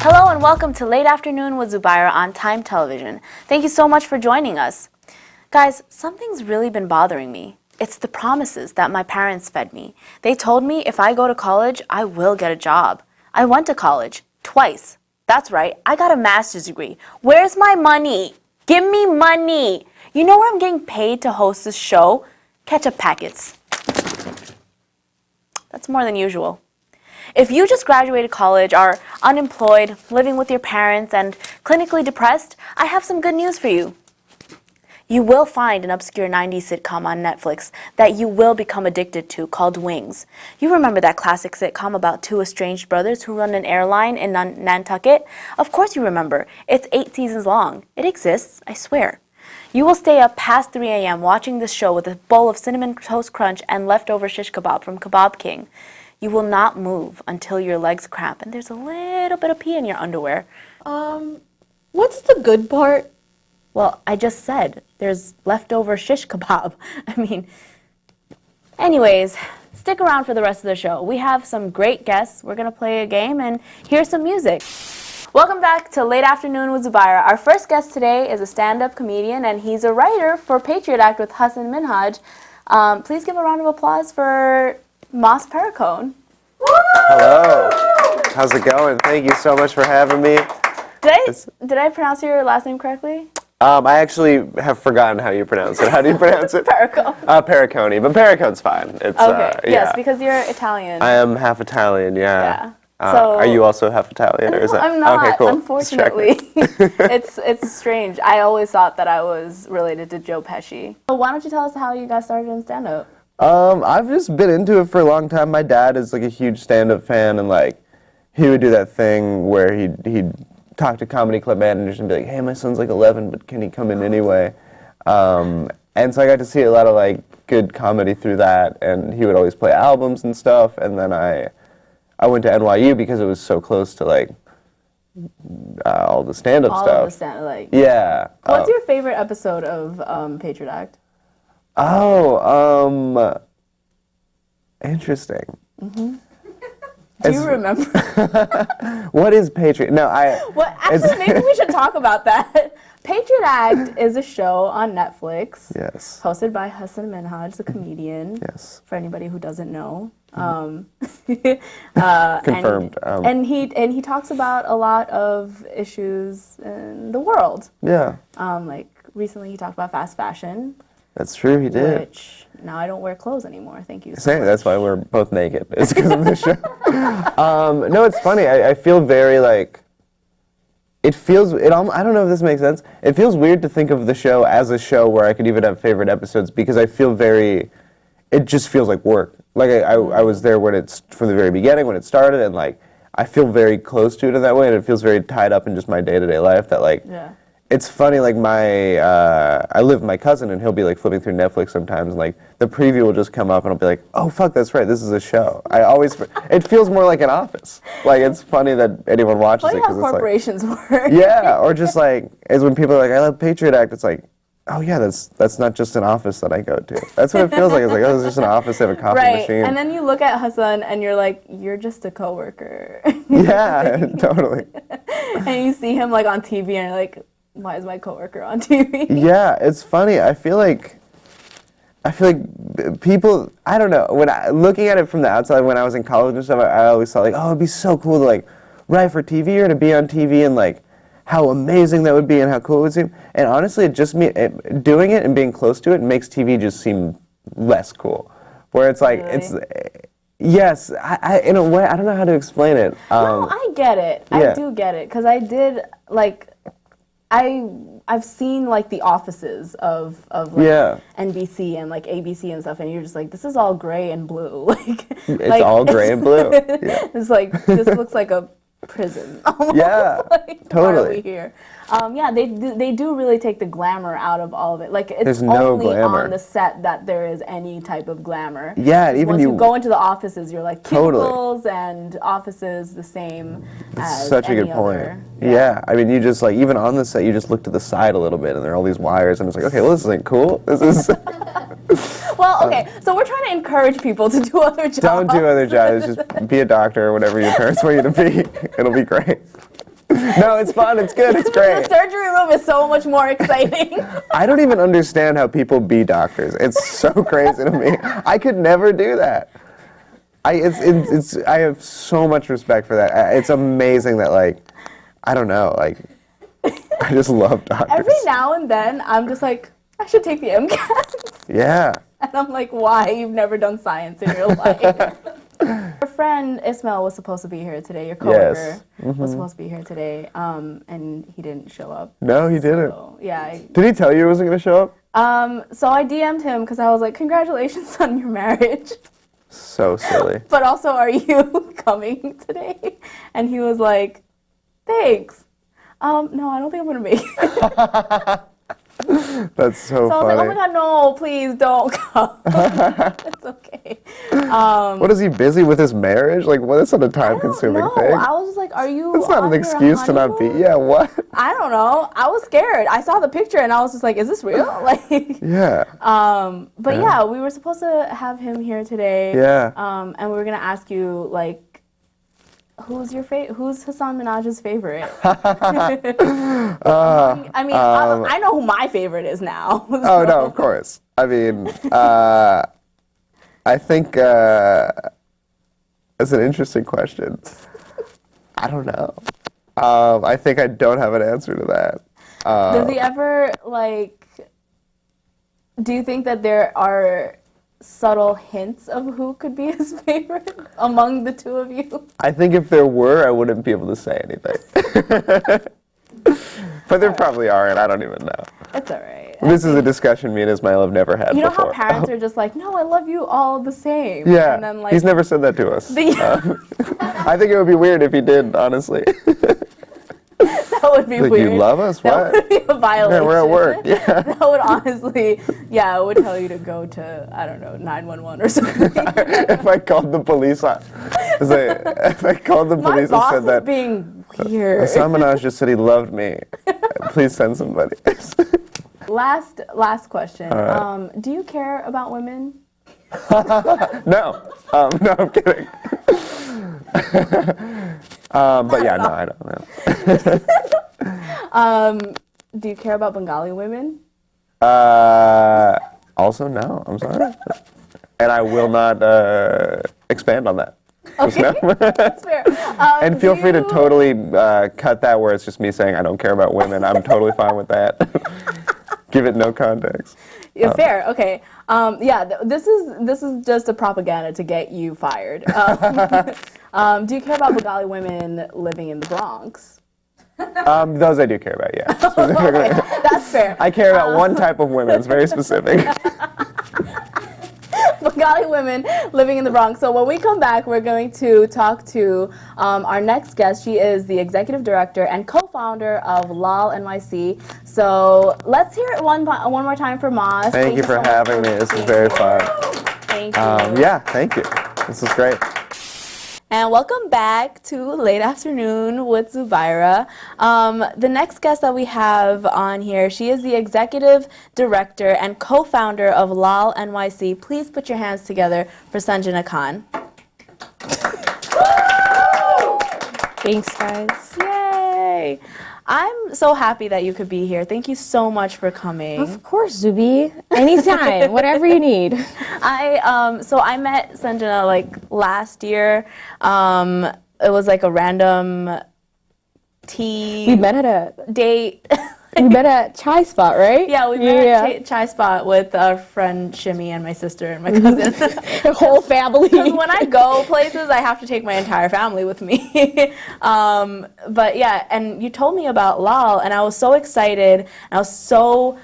Hello and welcome to Late Afternoon with Zubaira on Time Television. Thank you so much for joining us. Guys, something's really been bothering me. It's the promises that my parents fed me. They told me if I go to college, I will get a job. I went to college twice. That's right, I got a master's degree. Where's my money? Give me money. You know where I'm getting paid to host this show? Ketchup packets. That's more than usual. If you just graduated college, are unemployed, living with your parents, and clinically depressed, I have some good news for you. You will find an obscure 90s sitcom on Netflix that you will become addicted to called Wings. You remember that classic sitcom about two estranged brothers who run an airline in Nantucket? Of course you remember. It's 8 seasons long. It exists, I swear. You will stay up past 3 a.m. watching this show with a bowl of Cinnamon Toast Crunch and leftover shish kebab from Kebab King. You will not move until your legs cramp and there's a little bit of pee in your underwear. What's the good part? Well, I just said there's leftover shish kebab. Anyways, stick around for the rest of the show. We have some great guests. We're going to play a game and hear some music. Welcome back to Late Afternoon with Zubaira. Our first guest today is a stand-up comedian and he's a writer for Patriot Act with Hasan Minhaj. Please give a round of applause for Mas Perricone. Hello. How's it going? Thank you so much for having me. Did I pronounce your last name correctly? I actually have forgotten how you pronounce it. How do you pronounce it? Perricone. Perricone, but Perricone's fine. It's, okay. Yes, yeah. Because you're Italian. I am half Italian, yeah. So, are you also half Italian, or is that? I'm not. Okay, cool. Unfortunately, it's strange. I always thought that I was related to Joe Pesci. So why don't you tell us how you got started in stand-up? I've just been into it for a long time. My dad is like a huge stand-up fan, and like he would do that thing where he'd talk to comedy club managers and be like, "Hey, my son's like 11, but can he come in anyway?" And so I got to see a lot of like good comedy through that, and he would always play albums and stuff. And then I went to NYU because it was so close to like all the stand-up stuff. All of the stand-up, yeah. What's your favorite episode of Patriot Act? Oh, interesting. Mm-hmm. Do you remember? What is Patriot? No, Well, actually, maybe we should talk about that. Patriot Act is a show on Netflix. Yes. Hosted by Hasan Minhaj, the comedian. Yes. For anybody who doesn't know. Confirmed. And he talks about a lot of issues in the world. Yeah. Like recently, he talked about fast fashion. That's true, he did. Which now I don't wear clothes anymore. Thank you. Same. That's why we're both naked. It's because of this show. No, it's funny. I feel very like. I don't know if this makes sense. It feels weird to think of the show as a show where I could even have favorite episodes because I feel very. It just feels like work. Like I was there from the very beginning when it started, and like I feel very close to it in that way, and it feels very tied up in just my day-to-day life. That like. Yeah. It's funny, like I live with my cousin, and he'll be like flipping through Netflix sometimes, and like the preview will just come up, and I'll be like, "Oh fuck, that's right, this is a show." It feels more like an office. Like it's funny that anyone watches it because it's corporations work. Yeah, or just like is when people are like, "I love Patriot Act," it's like, "Oh yeah, that's not just an office that I go to." That's what it feels like. It's like, "Oh, it's just an office, they have a coffee machine." And then you look at Hasan, and you're like, "You're just a coworker." Yeah, totally. And you see him like on TV, and you're like, why is my coworker on TV? Yeah, it's funny. I feel like people, I don't know, looking at it from the outside when I was in college and stuff, I always thought like, oh, it'd be so cool to like write for TV or to be on TV and like how amazing that would be and how cool it would seem. And honestly, doing it and being close to it makes TV just seem less cool. Where it's like, really? Yes, in a way, I don't know how to explain it. No, I get it. Yeah. I do get it. Because I did, like, I've seen like the offices of like NBC and like ABC and stuff, and you're just like, this is all gray and blue. It's all gray and blue. Yeah. It's like this looks like a prison. Almost. Yeah, like, totally. Why are we here? Yeah, they do really take the glamour out of all of it. Like it's There's no only glamour on the set that there is any type of glamour. Yeah, even once you go into the offices, you're like cubicles totally. And offices the same. That's as such a good point. Other, yeah, I mean, you just like even on the set, you just look to the side a little bit, and there are all these wires, and it's like, okay, well, this isn't cool. This is. Well, okay, so we're trying to encourage people to do other jobs. Don't do other jobs. Just be a doctor or whatever your parents want you to be. It'll be great. No, it's fun. It's good. It's The great. surgery room is so much more exciting. I don't even understand how people be doctors. It's so crazy to me. I could never do that. I have so much respect for that. It's amazing that, like, I don't know, like, I just love doctors. Every now and then, I'm just like, I should take the MCAT. Yeah. And I'm like, why? You've never done science in your life. Your friend Ismail was supposed to be here today. Your coworker Yes. was supposed to be here today, and he didn't show up. No, he didn't. So, yeah. Did he tell you he wasn't going to show up? So I DM'd him because I was like, congratulations on your marriage. So silly. But also, are you coming today? And he was like, thanks. No, I don't think I'm going to make it. That's so So I was funny. like, oh my God, no, please don't come. It's okay. What, is he busy with his marriage? Like, what is not a time-consuming No, thing? I was just like, are you It's not on an your excuse to not be. honeymoon? Yeah, what? I don't know. I was scared. I saw the picture and I was just like, is this real? Like, Yeah. but yeah, we were supposed to have him here today. Yeah. And we were gonna ask you like, who's Hasan Minhaj's favorite? I mean, I know who my favorite is now. Oh, so- no, of course. I mean, I think that's an interesting question. I don't know. I think I don't have an answer to that. Does he ever like? Do you think that there are subtle hints of who could be his favorite among the two of you? I think if there were, I wouldn't be able to say anything. But there probably are, and I don't even know. It's all right. This is a discussion me and Ismail have never had You know before. how parents are just like, no, I love you all the same. Yeah, And then like, he's never said that to us. I think it would be weird if he did, honestly. that would be Like, weird. you love us? That What? would be a violation. Yeah, we're at work. Yeah. That would honestly, yeah, it would tell you to go to, I don't know, 911 or something. If I called the police on, if I called the My police and boss said is that being weird. Hasan Minhaj just said he loved me, please send somebody. Last question. right. Do you care about women? No, no, I'm kidding. But yeah, no, I don't know. Do you care about Bengali women? Also, no, I'm sorry. And I will not expand on that. Just Okay, no. that's fair. And feel do free to you- totally cut that where it's just me saying I don't care about women. I'm totally fine with that. Give it no context. Yeah, fair. Okay. Yeah, this is just a propaganda to get you fired. Do you care about Bengali women living in the Bronx? Those I do care about, yeah. Specifically. That's fair. I care about one type of women. It's very specific. Bengali women living in the Bronx. So when we come back, we're going to talk to our next guest. She is the executive director and co-founder of Laal NYC. So let's hear it one more time for Moss. Thank you for so much having me. This is being very here. fun. Thank you. Yeah, thank you. This is great. And welcome back to Late Afternoon with Zubaira. The next guest that we have on here, she is the executive director and co-founder of Laal NYC. Please put your hands together for Sanjana Khan. Thanks, guys. Yay! I'm so happy that you could be here. Thank you so much for coming. Of course, Zubi. Anytime, whatever you need. So I met Sanjana like last year. It was like a random tea We met at date. a chai spot, right? Yeah, we met at Chai Spot with our friend Shimmy and my sister and my cousin. The whole family. Because when I go places, I have to take my entire family with me. But yeah, and you told me about Laal, and I was so excited. And I was so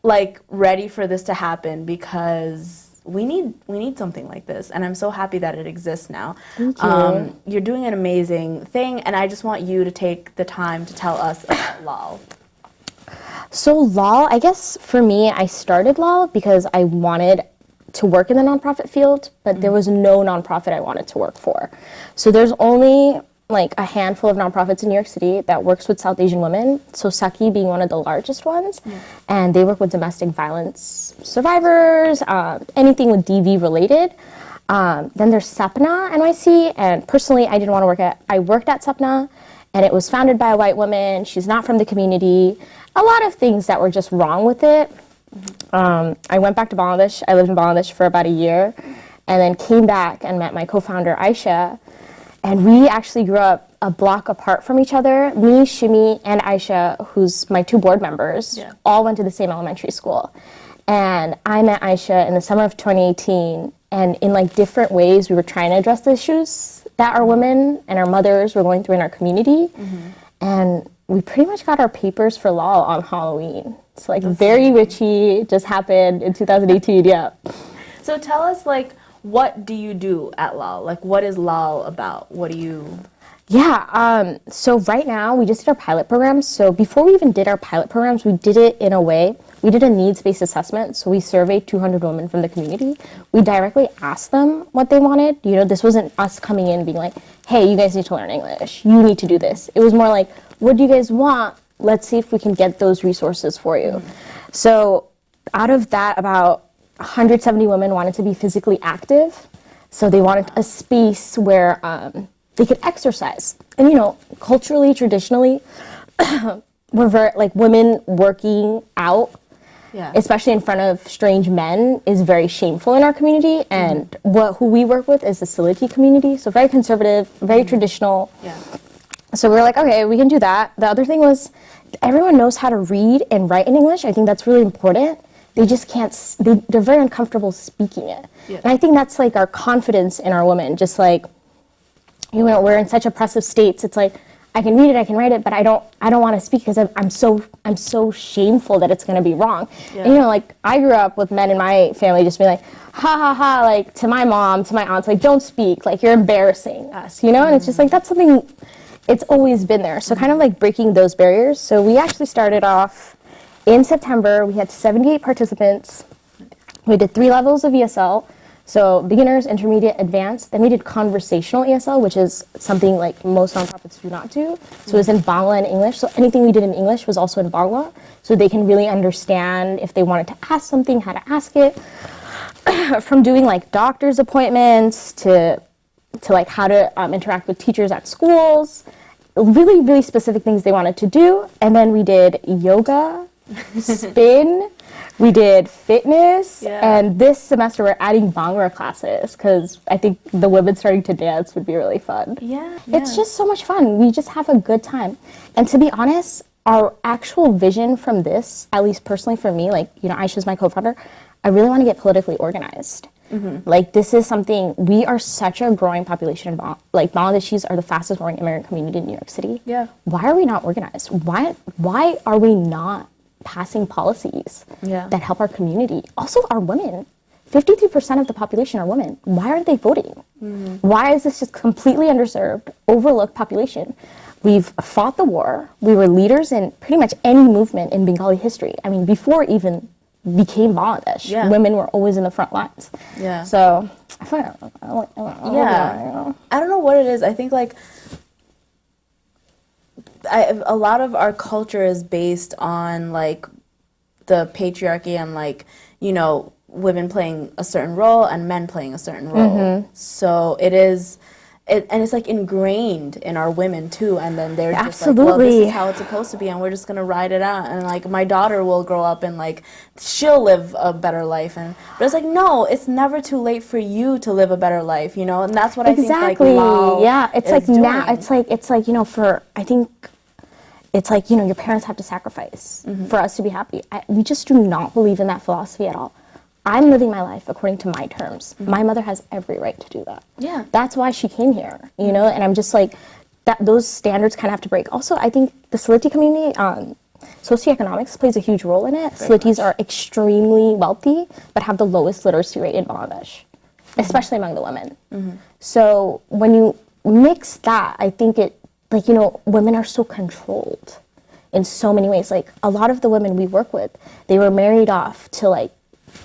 like ready for this to happen because we need something like this, and I'm so happy that it exists now. Thank you. You're doing an amazing thing, and I just want you to take the time to tell us about Laal. So Laal, I guess for me, I started Laal because I wanted to work in the nonprofit field, but there was no nonprofit I wanted to work for. So there's only like a handful of nonprofits in New York City that works with South Asian women, so Saki being one of the largest ones, and they work with domestic violence survivors, anything with DV related. Then there's Sapna NYC, and personally I worked at Sapna, and it was founded by a white woman. She's not from the community. A lot of things that were just wrong with it. I went back to Bangladesh. I lived in Bangladesh for about a year, and then came back and met my co-founder, Aisha. And we actually grew up a block apart from each other. Me, Shimi, and Aisha, who's my 2 board members, all went to the same elementary school. And I met Aisha in the summer of 2018, and in like different ways, we were trying to address the issues that our women and our mothers were going through in our community. And we pretty much got our papers for Laal on Halloween. It's like very witchy, just happened in 2018, yeah. So tell us, like, what do you do at Laal? Like, what is Laal about? What do you... Yeah, so right now we just did our pilot programs. So before we even did our pilot programs, we did it in a way, we did a needs-based assessment. So we surveyed 200 women from the community. We directly asked them what they wanted. You know, this wasn't us coming in being like, hey, you guys need to learn English. You need to do this. It was more like, what do you guys want? Let's see if we can get those resources for you. So out of that, about 170 women wanted to be physically active. So they wanted a space where they could exercise. And you know, culturally, traditionally, we're very, like, women working out, especially in front of strange men, is very shameful in our community. And who we work with is the Siliti community. So very conservative, very traditional. So we were like, okay, we can do that. The other thing was, everyone knows how to read and write in English. I think that's really important. They just can't, they're very uncomfortable speaking it. And I think that's like our confidence in our women. Just like, you know, we're in such oppressive states. It's like, I can read it, I can write it, but I don't want to speak because I'm so shameful that it's going to be wrong. And, you know, like, I grew up with men in my family just being like, ha ha ha, like, to my mom, to my aunts, like, don't speak, like, you're embarrassing us, you know? And it's just like, that's something, it's always been there. So kind of like breaking those barriers. So we actually started off in September. We had 78 participants. We did 3 levels of ESL. So beginners, intermediate, advanced. Then we did conversational ESL, which is something like most nonprofits do not do. So it was in Bangla and English. So anything we did in English was also in Bangla. So they can really understand if they wanted to ask something, how to ask it. From doing like doctor's appointments to like how to interact with teachers at schools. Really, really specific things they wanted to do. And then we did yoga, spin. We did fitness, and this semester we're adding Bhangra classes because I think the women starting to dance would be really fun. It's just so much fun. We just have a good time. And to be honest, our actual vision from this, at least personally for me, like, you know, Aisha's my co-founder, I really want to get politically organized. Like, this is something, we are such a growing population. Like, Bangladeshis are the fastest growing immigrant community in New York City. Why are we not organized? Why are we not passing policies that help our community? Also, our women. 53% of the population are women. Why aren't they voting? Why is this just completely underserved, overlooked population? We've fought the war. We were leaders in pretty much any movement in Bengali history. I mean, before it even became Bangladesh, women were always in the front lines. So I find I don't know what it is. I think like a lot of our culture is based on like the patriarchy and like, you know, women playing a certain role and men playing a certain role. So it is, and it's like ingrained in our women too. And then they're just like, well, this is how it's supposed to be, and we're just gonna ride it out. And like my daughter will grow up and like she'll live a better life. But it's like, no, it's never too late for you to live a better life, you know. And that's what I think like Laal it's is like doing. now it's like you know, for I think. It's like, you know, your parents have to sacrifice for us to be happy. We just do not believe in that philosophy at all. I'm living my life according to my terms. My mother has every right to do that. That's why she came here, you know, and I'm just like, those standards kind of have to break. Also, I think the Siliti community, socioeconomics plays a huge role in it. Silitis are extremely wealthy, but have the lowest literacy rate in Bangladesh, especially among the women. So when you mix that, I think it, like, you know, women are so controlled in so many ways. Like, a lot of the women we work with, they were married off to, like,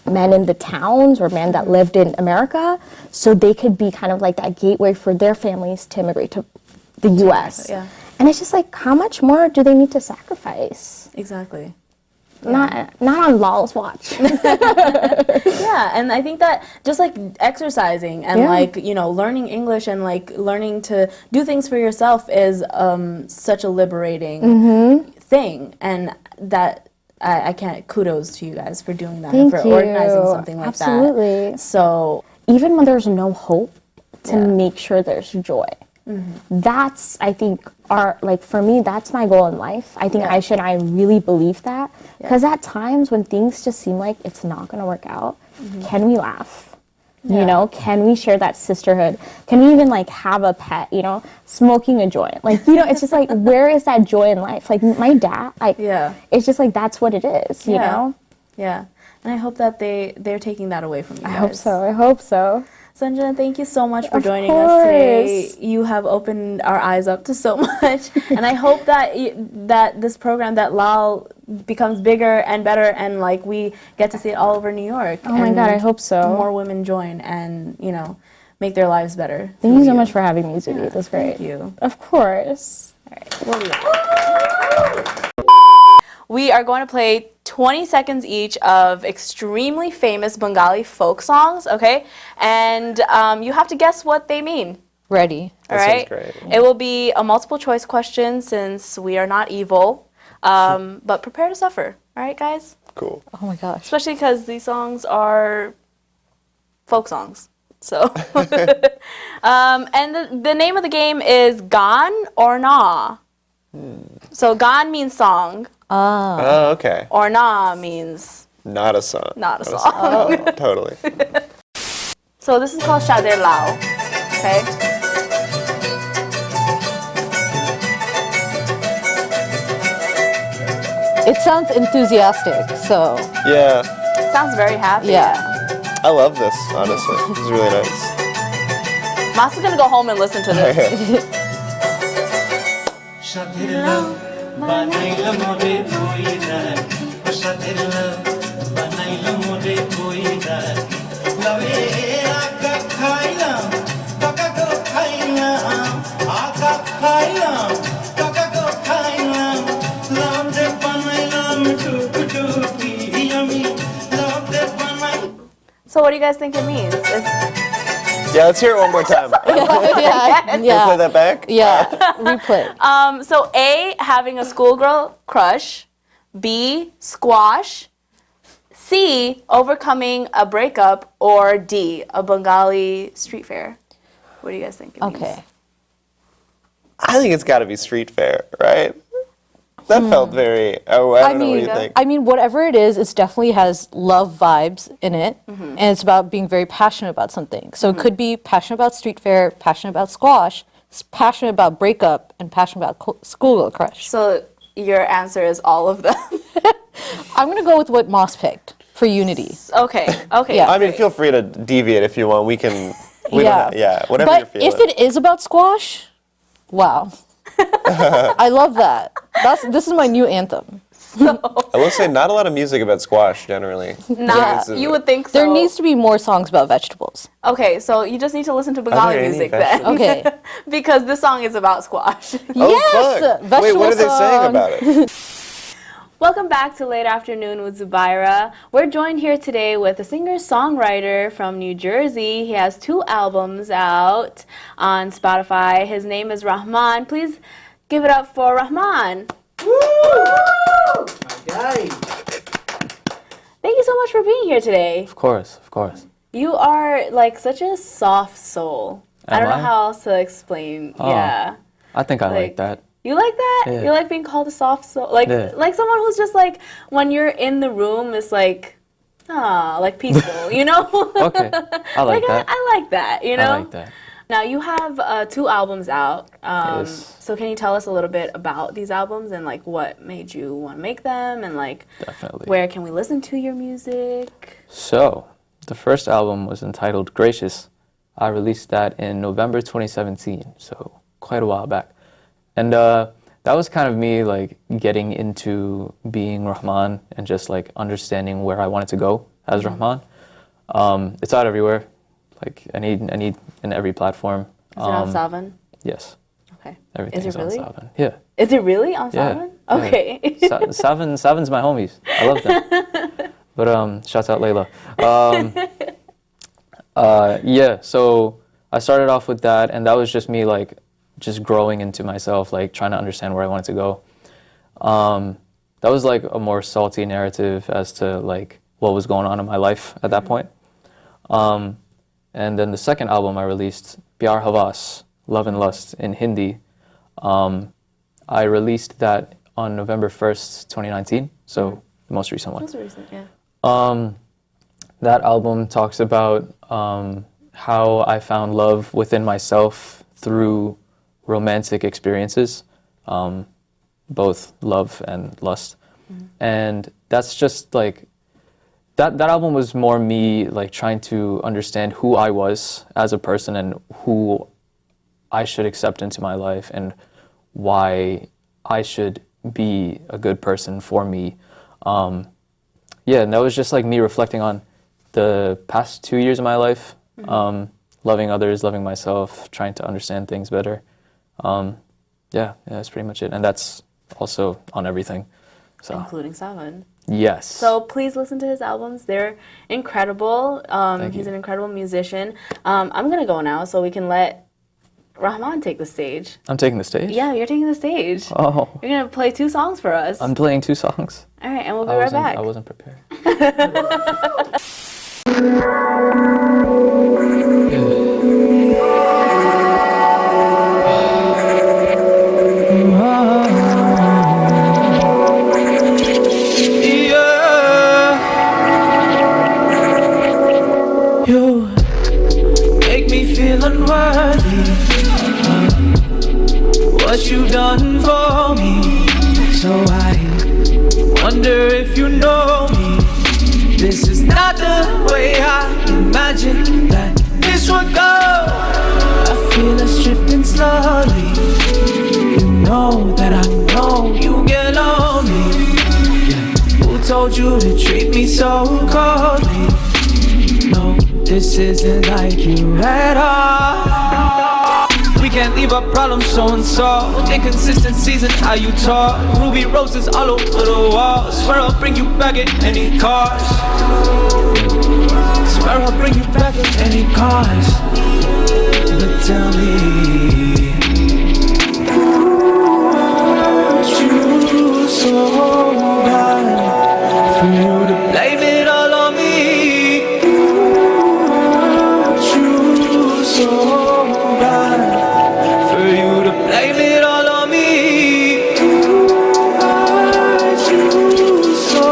men in the towns or men that lived in America, so they could be kind of like that gateway for their families to immigrate to the U.S. And it's just like, how much more do they need to sacrifice? Exactly. Not on Lal's watch. Yeah, and I think that just like exercising and Yeah. like, you know, learning English and like learning to do things for yourself is such a liberating thing. And that I can't kudos to you guys for doing that and Thank for you. organizing something like that. Absolutely. So, Even when there's no hope, to Yeah. make sure there's joy. That's, I think, for me, that's my goal in life. I think Yeah. Aisha and I really believe that. Because at times when things just seem like it's not going to work out, can we laugh? Yeah. You know, can we share that sisterhood? Can we even like have a pet, you know, smoking a joint? Like, you know, it's just like, where is that joy in life? Like my dad, like, Yeah. it's just like, that's what it is, you Yeah. know? yeah. And I hope that they're taking that away from you guys. I hope so. Sanjana, thank you so much for Of joining us today. course. You have opened our eyes up to so much, and I hope that that this program, that Laal, becomes bigger and better, and like we get to see it all over New York. Oh my God, I hope so. More women join, and you know, make their lives better. Thank you through so much for having me, Zubi. That's great. Thank you. Of course. What do we got? We are going to play 20 seconds each of extremely famous Bengali folk songs, okay? And you have to guess what they mean. Ready. All That right. sounds great. It will be a multiple choice question since we are not evil, but prepare to suffer. All right, guys. Cool. Oh my gosh. Especially because these songs are folk songs. So, and the name of the game is Gan or Na. So Gan means song, Oh, okay. or Na means Not a song. not a song. Oh, totally. So this is called Shadir Lao. Okay. It sounds enthusiastic, so Yeah, Sounds very happy. yeah. I love this, honestly. This is really nice. Masa's gonna go home and listen to this. সাথের লাউ বানাইলাম মোরে বইদার ও সাথের লাউ বানাইলাম মোরে বইদার লাউয়ে আকা খাইলাম কাকা গো খাইলাম আকা খাইলাম কাকা গো খাইলাম লাউ যে বানাইলাম টুকটুকি আমি লাউ যে বানাই So what do you guys think it means? Yeah, let's hear it one more time. Can you play that back? Yeah. Replay. So A, having a schoolgirl crush. B, squash. C, overcoming a breakup. Or D, a Bengali street fair. What do you guys think it means? Okay. I think it's got to be street fair, right? That felt very. Oh, I don't know. What do you think? I mean, whatever it is, it definitely has love vibes in it, and it's about being very passionate about something. So it could be passionate about street fair, passionate about squash, passionate about breakup, and passionate about schoolgirl crush. So your answer is all of them. I'm gonna go with what Moss picked for unity. Okay. Okay. Yeah. I mean, feel free to deviate if you want. We can. We don't, yeah. Whatever But you're feeling. if it is about squash, wow, I love that. This is my new anthem. I will say, not a lot of music about squash generally. Nah, This is- you would think so. There needs to be more songs about vegetables. Okay, so you just need to listen to Bengali there any music then. vegetables? Okay. Because this song is about squash. Oh, Yes! fuck. Wait, Vegetable what are they saying song. about it? Welcome back to Late Afternoon with Zubaira. We're joined here today with a singer-songwriter from New Jersey. He has 2 albums out on Spotify. His name is Rahmaan. Please give it up for Rahmaan. Thank you so much for being here today. Of course, of course. You are like such a soft soul. I don't know Am I? how else to explain. Oh. Yeah. I think I Like- like that. You like that? Yeah. You like being called a soft soul? Like Yeah. like someone who's just like when you're in the room is like like peaceful, you know? Okay, I like that. I like that, you know? I like that. Now you have 2 albums out. Yes. So can you tell us a little bit about these albums and like what made you want to make them and like Definitely. where can we listen to your music? So, the first album was entitled Gracious. I released that in November 2017, so quite a while back. And that was kind of me like getting into being Rahmaan and just like understanding where I wanted to go as Rahmaan. It's out everywhere. Like I need in every platform. Is it on Savan? Yes. Okay. Everything's Is it really? on Savan. Yeah. Is it really on Yeah. Savan? Okay. Yeah. Savan's my homies. I love them. But shouts out Layla. Yeah, so I started off with that, and that was just me like just growing into myself, like trying to understand where I wanted to go. That was like a more salty narrative as to like what was going on in my life at that point. And then the second album I released, Pyar Havas, Love and Lust in Hindi, I released that on November 1st, 2019, so the most recent one. Most recent, yeah. That album talks about how I found love within myself through romantic experiences, both love and lust. And that's just like, that album was more me like trying to understand who I was as a person and who I should accept into my life and why I should be a good person for me. Yeah, and that was just like me reflecting on the past 2 years of my life, loving others, loving myself, trying to understand things better. Yeah, that's pretty much it. And that's also on everything. So Including Savan. yes. So please listen to his albums. They're incredible. Thank He's you. an incredible musician. I'm going to go now so we can let Rahmaan take the stage. I'm taking the stage? Yeah, you're taking the stage. Oh, You're going to play 2 songs for us. I'm playing 2 songs. All right, and we'll be right back. I wasn't prepared. You make me feel unworthy of what you done for me. So I wonder if you know me. This is not the way I imagined that this would go. I feel us drifting slowly. You know that I know you get lonely. Who told you to treat me so coldly? No, this isn't like you at all. We can't leave our problems so unsolved. Inconsistencies in how you talk. Ruby roses all over the wall. Swear I'll bring you back in any cars. Swear I'll bring you back in any cars. But tell me, who hurt you so bad for you to blame it all on me? So bad for you to blame it all on me. Hurt you so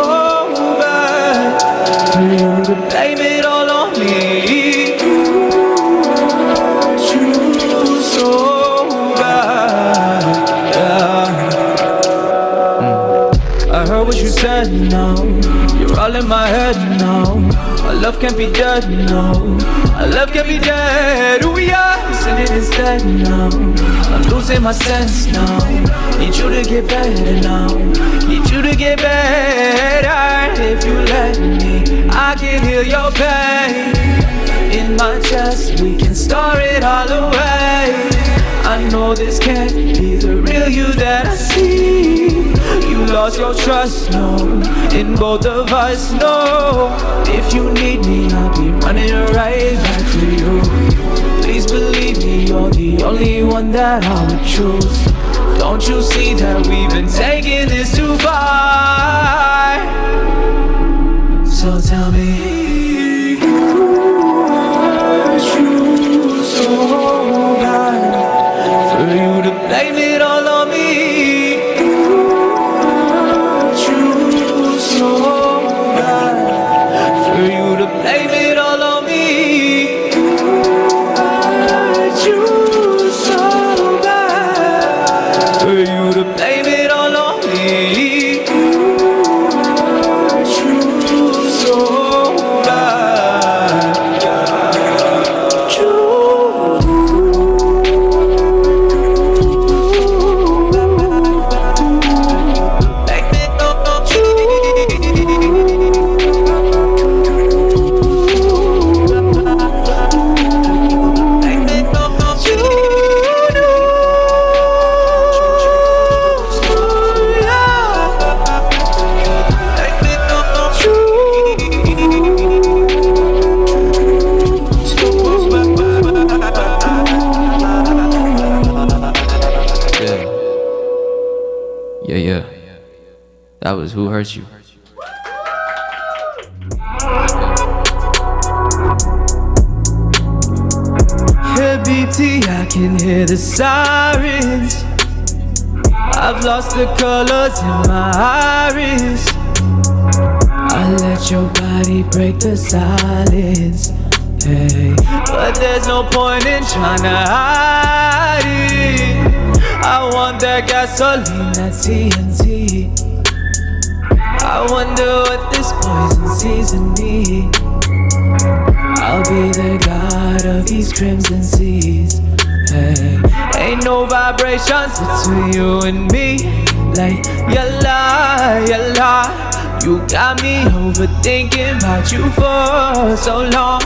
bad for you to blame it all on me. Hurt you so bad. Yeah. I heard what you said. No, you're all in my head now. Our love can't be dead, no. Our love can't be dead. Who we are, sinning instead now. I'm losing my sense now. Need you to get better now. Need you to get better. If you let me, I can heal your pain. In my chest, we can store it all away. I know this can't be the real you that I see. You lost your trust, no, in both of us, no. If you need me, I'll be running right back for you. Please believe me, you're the only one that I would choose. Don't you see that we've been taking this too far? So tell me, who hurt you so bad for you to blame it all on me? Hurt you so bad for you to blame it all on me. Hurt you so bad for you to blame it all on me. Hurt you so That was Who Hurt You. Here BT, I can hear the sirens. I've lost the colors in my iris. I let your body break the silence, hey. But there's no point in trying to hide it. I want that gasoline, that TNT. I wonder what this poison sees in me. I'll be the god of these crimson seas, hey. Ain't no vibrations between you and me. Like, you lie, you lie. You got me overthinking about you for so long.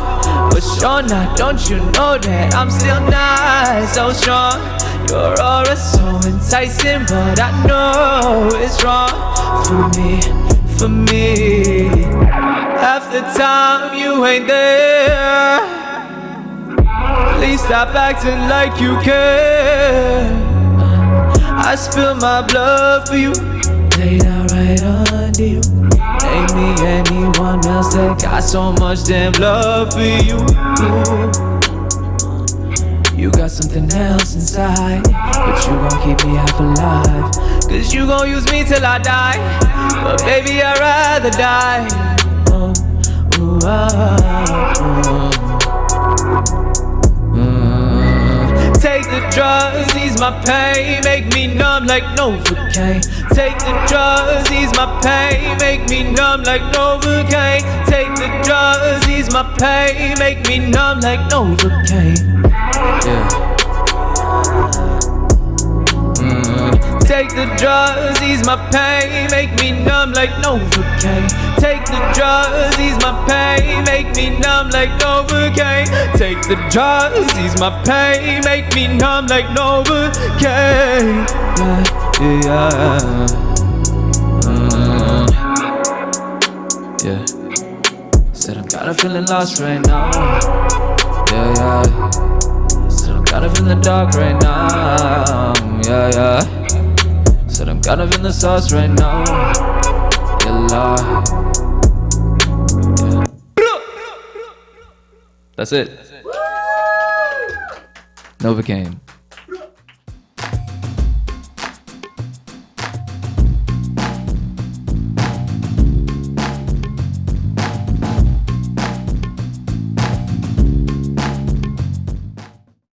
But sure not, don't you know that I'm still not so strong. Your aura so enticing, but I know it's wrong for me, for me. Half the time you ain't there. Please stop acting like you care. I spill my blood for you, laid out right under you. Ain't me anyone else that got so much damn love for you. You got something else inside, but you gon' keep me half alive. Cause you gon' use me till I die, but baby I'd rather die. Oh, ooh, Take the drugs, ease my pain, make me numb like Novocaine. Take the drugs, ease my pain, make me numb like Novocaine. Take the drugs, ease my pain, make me numb like Novocaine. Yeah. Take the drugs, ease my pain, make me numb like Novocaine. Take the drugs, ease my pain, make me numb like Novocaine. Take the drugs, ease my pain, make me numb like Novocaine. Yeah, yeah. Said I'm kinda feeling lost right now. Yeah, yeah. Said I'm kind of in the dark right now. Yeah, yeah. Said I'm kind of in the sauce right now. Yeah, Lord. Yeah. That's it. Novocaine.